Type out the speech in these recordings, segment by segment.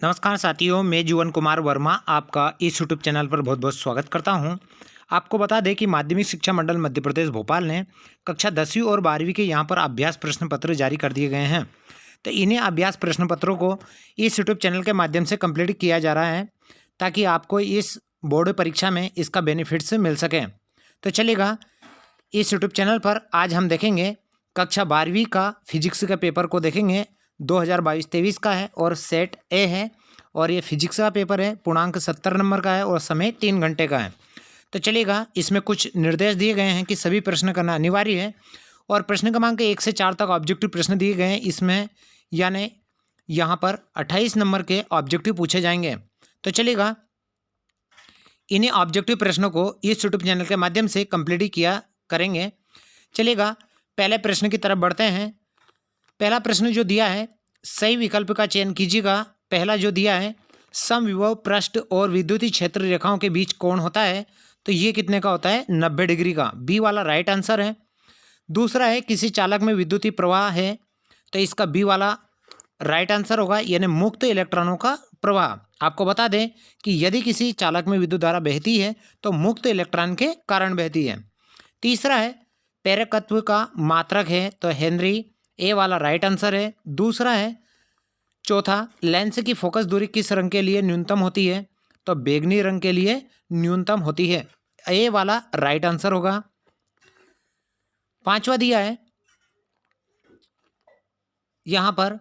नमस्कार साथियों, मैं जीवन कुमार वर्मा आपका इस यूट्यूब चैनल पर बहुत बहुत स्वागत करता हूं। आपको बता दें कि माध्यमिक शिक्षा मंडल मध्य प्रदेश भोपाल ने कक्षा 10वीं और 12वीं के यहां पर अभ्यास प्रश्न पत्र जारी कर दिए गए हैं। तो इन्हें अभ्यास प्रश्न पत्रों को इस यूट्यूब चैनल के माध्यम से कंप्लीट किया जा रहा है ताकि आपको इस बोर्ड परीक्षा में इसका बेनिफिट्स मिल सके। तो चलिएगा, इस यूट्यूब चैनल पर आज हम देखेंगे कक्षा 12वीं का फिजिक्स का पेपर को देखेंगे। 2022-23 का है और सेट ए है और ये फिजिक्स का पेपर है। पूर्णांक 70 नंबर का है और समय 3 घंटे का है। तो चलिएगा, इसमें कुछ निर्देश दिए गए हैं कि सभी प्रश्न करना अनिवार्य है और प्रश्न क्रमांक 1 से 4 तक ऑब्जेक्टिव प्रश्न दिए गए हैं इसमें, यानी यहाँ पर 28 नंबर के ऑब्जेक्टिव पूछे जाएंगे। तो चलिएगा, इन्हीं ऑब्जेक्टिव प्रश्नों को इस यूट्यूब चैनल के माध्यम से कंप्लीट किया करेंगे। चलिएगा, पहले प्रश्न की तरफ बढ़ते हैं। पहला प्रश्न जो दिया है, सही विकल्प का चयन कीजिएगा। पहला जो दिया है, समविभव पृष्ठ और विद्युतीय क्षेत्र रेखाओं के बीच कोण होता है, तो ये कितने का होता है? 90 डिग्री का। बी वाला राइट आंसर है। दूसरा है, किसी चालक में विद्युतीय प्रवाह है, तो इसका बी वाला राइट आंसर होगा, यानी मुक्त इलेक्ट्रॉनों का प्रवाह। आपको बता दें कि यदि किसी चालक में विद्युत धारा बहती है तो मुक्त इलेक्ट्रॉन के कारण बहती है। तीसरा है, प्रेरकत्व का मात्रक है, तो हेनरी, ए वाला राइट आंसर है। दूसरा है, चौथा, लेंस की फोकस दूरी किस रंग के लिए न्यूनतम होती है, तो बैंगनी रंग के लिए न्यूनतम होती है, ए वाला राइट आंसर होगा। पांचवा दिया है, यहाँ पर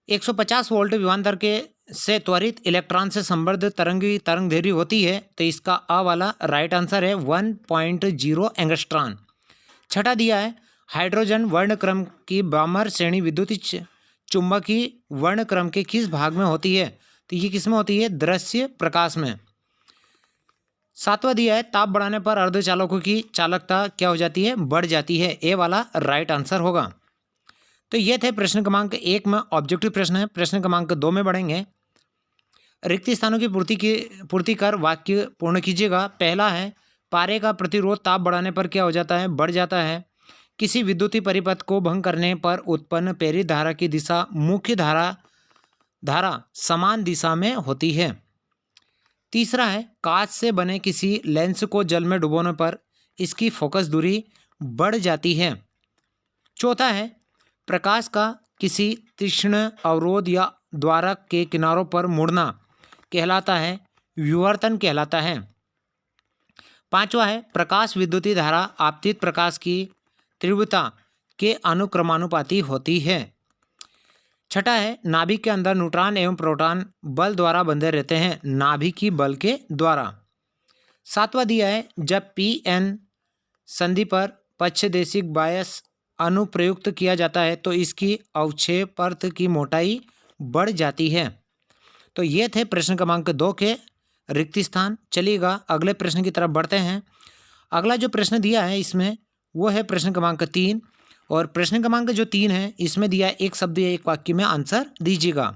150 वोल्ट विभवांतर के से त्वरित इलेक्ट्रॉन से संबद्ध तरंग दैर्घ्य होती है, तो इसका अ वाला राइट आंसर है 1.0 एंगस्ट्रॉन। छठा दिया है, हाइड्रोजन वर्णक्रम की बामर श्रेणी विद्युतीय चुंबकीय वर्णक्रम के किस भाग में होती है, तो ये किस में होती है? दृश्य प्रकाश में। सातवां दिया है, ताप बढ़ाने पर अर्धचालकों की चालकता क्या हो जाती है? बढ़ जाती है, ए वाला राइट आंसर होगा। तो ये थे प्रश्न क्रमांक 1 में ऑब्जेक्टिव प्रश्न है। प्रश्न क्रमांक 2 में बढ़ेंगे। रिक्त स्थानों की पूर्ति कर वाक्य पूर्ण कीजिएगा। पहला है, पारे का प्रतिरोध ताप बढ़ाने पर क्या हो जाता है? बढ़ जाता है। किसी विद्युतीय परिपथ को भंग करने पर उत्पन्न प्रेरित धारा की दिशा मुख्य धारा समान दिशा में होती है। तीसरा है, कांच से बने किसी लेंस को जल में डुबोने पर इसकी फोकस दूरी बढ़ जाती है। चौथा है, प्रकाश का किसी तीक्ष्ण अवरोध या द्वारक के किनारों पर मुड़ना कहलाता है, विवर्तन कहलाता है। पांचवा है, प्रकाश विद्युतीय धारा आपतित प्रकाश की तीव्रता के अनुक्रमानुपाती होती है। छठा है, नाभिक के अंदर न्यूट्रॉन एवं प्रोटॉन बल द्वारा बंधे रहते हैं, नाभिकीय बल के द्वारा। सातवां दिया है, जब पी-एन संधि पर पक्षदेशिक बायस अनुप्रयुक्त किया जाता है तो इसकी अवक्षेपर्थ की मोटाई बढ़ जाती है। तो ये थे प्रश्न क्रमांक 2 के रिक्त स्थान। चलिएगा, अगले प्रश्न की तरफ बढ़ते हैं। अगला जो प्रश्न दिया है इसमें वो है प्रश्न क्रमांक 3 और प्रश्न क्रमांक जो 3 है इसमें दिया एक शब्द या एक वाक्य में आंसर दीजिएगा।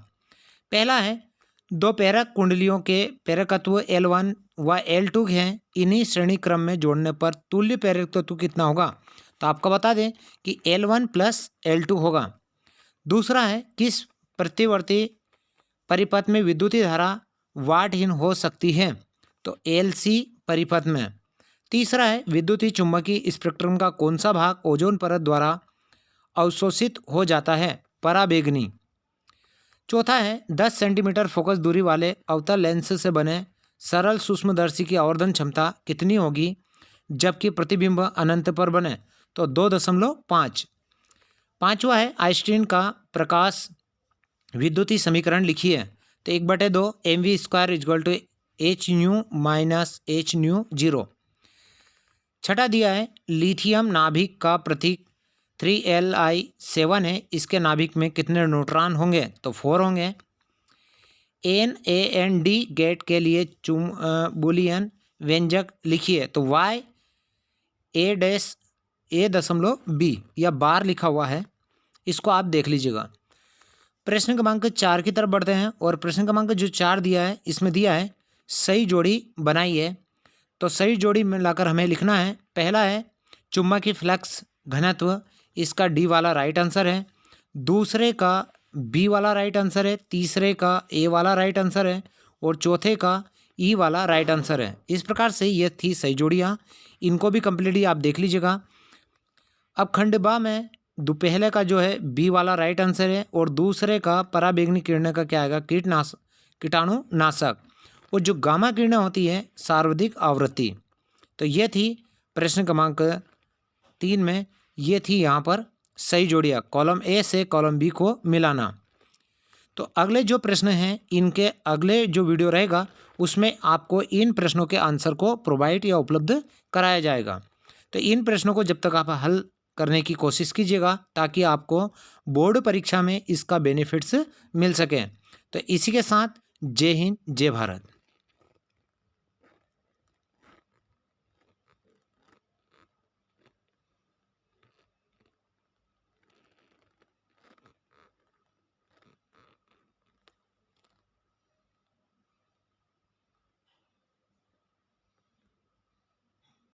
पहला है, दो प्रेरक कुंडलियों के प्रेरकत्व L1 व L2 हैं, इन्हीं श्रेणी क्रम में जोड़ने पर तुल्य प्रेरकत्व कितना होगा, तो आपको बता दें कि L1 प्लस L2 होगा। दूसरा है, किस प्रतिवर्ती परिपथ में विद्युतीय धारा वाटहीन हो सकती है, तो LC परिपथ में। तीसरा है, विद्युतीय चुंबकीय स्पेक्ट्रम का कौन सा भाग ओजोन परत द्वारा अवशोषित हो जाता है, पराबैंगनी। चौथा है, 10 सेंटीमीटर फोकस दूरी वाले अवतल लेंस से बने सरल सूक्ष्मदर्शी की आवर्धन क्षमता कितनी होगी जबकि प्रतिबिंब अनंत पर बने, तो 2.5। पांचवा है, आइंस्टीन का प्रकाश विद्युतीय समीकरण लिखिए, तो 1/2 mv² = h - h0। छठा दिया है, लिथियम नाभिक का प्रतीक 3Li7 है, इसके नाभिक में कितने न्यूट्रॉन होंगे, तो 4 होंगे। NaND गेट के लिए बुलियन व्यंजक लिखिए, तो y A'(A') या बार लिखा हुआ है, इसको आप देख लीजिएगा। प्रश्न क्रमांक 4 की तरफ बढ़ते हैं और प्रश्न क्रमांक जो 4 दिया है इसमें दिया है, सही जोड़ी बनाइए, तो सही जोड़ी में लाकर हमें लिखना है। पहला है, चुंबकीय फ्लक्स घनत्व, इसका डी वाला राइट आंसर है। दूसरे का बी वाला राइट आंसर है, तीसरे का ए वाला राइट आंसर है और चौथे का ई वाला राइट आंसर है। इस प्रकार से ये थी सही जोड़ियाँ। इनको भी कम्प्लीटली आप देख लीजिएगा। अब खंड बा में पहले का जो है बी वाला राइट आंसर है और दूसरे का पराबैंगनी किरणें का क्या आएगा, कीटाणुनाशक। और जो गामा किरणें होती है सर्वाधिक आवृत्ति। तो ये थी प्रश्न क्रमांक 3 में, ये थी यहाँ पर सही जोड़ियाँ, कॉलम ए से कॉलम बी को मिलाना। तो अगले जो प्रश्न हैं इनके अगले जो वीडियो रहेगा उसमें आपको इन प्रश्नों के आंसर को प्रोवाइड या उपलब्ध कराया जाएगा। तो इन प्रश्नों को जब तक आप हल करने की कोशिश कीजिएगा ताकि आपको बोर्ड परीक्षा में इसका बेनिफिट्स मिल सके। तो इसी के साथ जय हिंद, जय भारत।